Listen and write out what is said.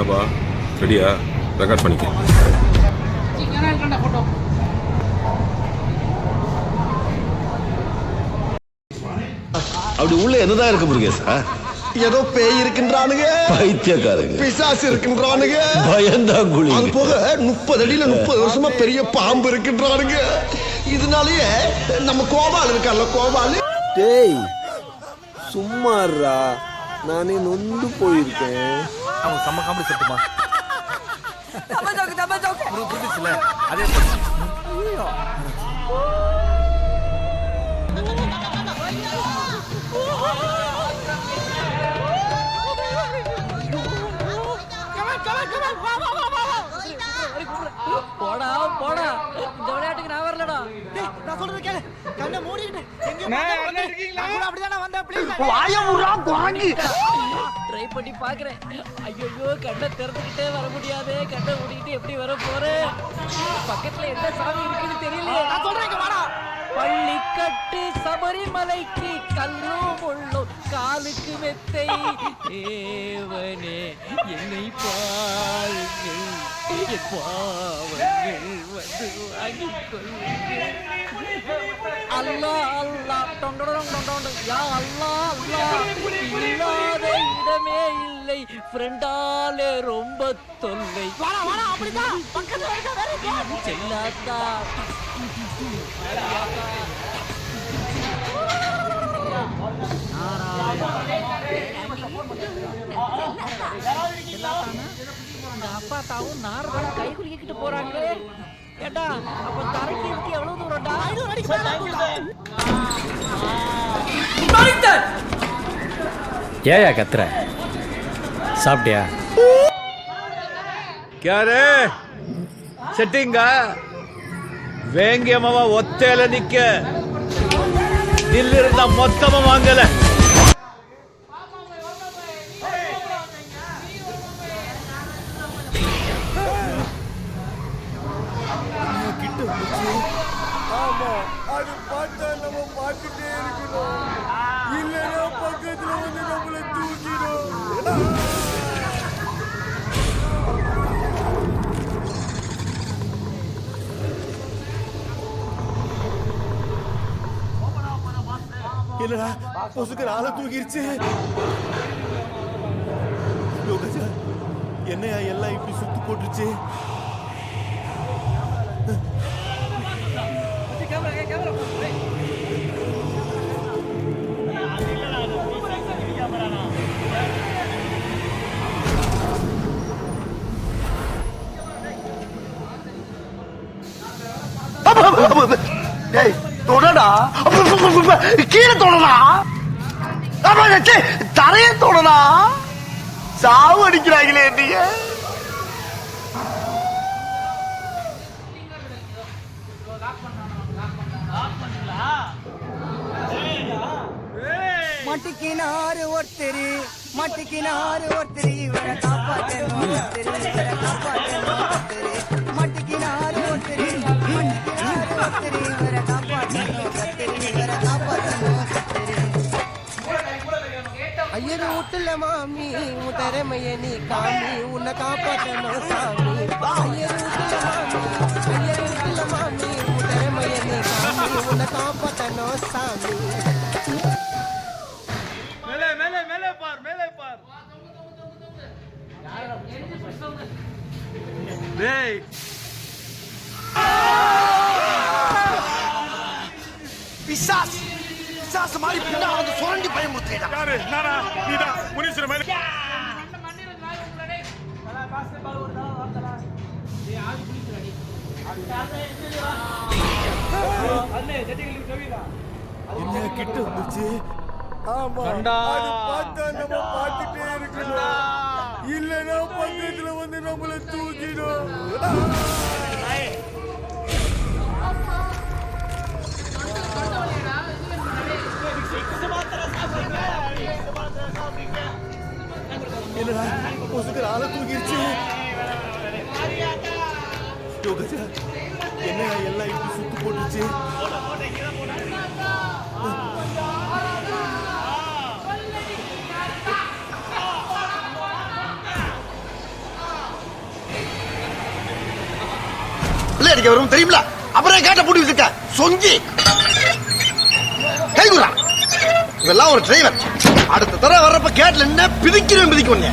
என்னப்பா ரெடியா? ரெக்கார்ட் பண்ணிக்க. அப்படி உள்ள என்னதான் இருக்கு முருகேசா? ஏதோ பேய் இருக்கின்றானுங்க, பைத்தியக்காரங்க, பிசாசு இருக்கின்றானுங்க, பயந்தாங்குழி. அது போக 30 அடியில 30 வருஷமா பெரிய பாம்பு இருக்கின்றானுங்க. இதனாலயே நம்ம கோபால் இருக்கார்ல, கோபால். டேய் சும்மாறா, நானே நொந்து போயிருக்கேன். அவன் செம்ம காமெடி சொல்லுமா? புரிஞ்சுச்சுல? அதே போடா போடா, இந்த விளையாட்டுக்கு நான் வரலடா. நான் சொல்றது கேளு, கண்ணை மூடிட்டு ட்ரை பண்ணி பாக்குறேன். ஐயோ கண்ணை திறந்துக்கிட்டே வர முடியாது, கண்ணை மூடிக்கிட்டு எப்படி வர போறேன்? பக்கத்துல என்ன சாமி இருக்குன்னு தெரியல. நான் சொல்றேன் வாடா. பள்ளிக்கட்டு சபரிமலைக்கு கல்லும் முள்ளும் காலுக்கு மெத்தை தேவனே என்னை பாருங்கள், என் பாவங்கள் வந்து வாங்கிக் கொள்ளுங்கள். அல்லா அல்லா டொண்டொடொங் டொண்டொண்டு, யா அல்லா அல்லா, இல்லாத இடமே இல்லை, ஃப்ரெண்டாலே ரொம்ப தொல்லை. செல்லாத்தா அப்பா தாவும் நாரதா கை குலுக்கிட்டு போறாங்களே. ஏண்டா அப்ப தரைக்கு இருக்கு எவ்வளவு தூரம்டா? ஏயா கத்துற? சாப்பிட்டியா? ಕ್ಯಾರೆ ಸೆಟ್ಟಿಂಗ வேங்கியமாவ ஒத்தையில நிக்க தில்லிருந்த மொத்தமா வாங்கல. ஆமா, அது பார்த்தா நம்ம பார்த்துட்டே இருக்கணும், இல்லைன்னா பக்கத்துல வந்து நம்மளை தூக்கிடும். இல்லடா, பொசுக்கு ஆளை தூக்கிருச்சு. என்னையா எல்லாம் இப்படி சுத்து போட்டுருச்சு? டேய் தொடடா, கீழே தொடடா, தரைய தொடடா. சாவு அடிக்கிறாங்களே நீங்க. மட்டிக்கினாரு ஒருத்தரு, மட்டிக்கினாரு ஒருத்தரு, இவரை காப்பாற்றணும் ஒருத்தரு, இவரை காப்பாற்றணும் ஒருத்தரு. மட்டிக்கினாரு ஒருத்தரு, மட்டிக்கினாரு ஒருத்தரு, இவரை காப்பாற்றணும் ஒருத்தரு, இவரை காப்பாற்றணும் ஒருத்தரு. ஐயரு வீட்டுல மாமி உன் திறமைய நீ காமி, உன்னை காப்பாற்றணும் சாமி. ஐயரு வீட்டுல மாமி, ஐயரு வீட்டுல மாமி உன் திறமைய நீ காமி, உன்னை காப்பாற்றணும் சாமி. பிசாஸ் பிசாஸ் மாதிரி பின்னா வந்து சுரண்டி பயமுறுத்தேடா. யாரு? நானா? நீதான் முனீஸ்வர மேல. என்ன கிட்ட வந்துச்சு? ஆமா, அது பார்த்தா நம்ம பார்த்துட்டே இருக்கணும், இல்லைன்னா பக்கத்துல வந்து நம்மளை தூக்கிடும். என்னடா பொசுக்கு ஆளை தூக்கிடுச்சு? என்ன எல்லாம் இப்படி சுத்து போட்டுச்சு? கொள்ளை அடிக்க வரும் தெரியுமில அப்புறம் கேட்ட பூட்டி வச்சிருக்க சொங்கி கைகுறா இதெல்லாம் ஒரு டிரைவர் அடுத்த தடவை வர்றப்ப கேட்ல என்ன பிதிக்கிறேன் பிதிக்க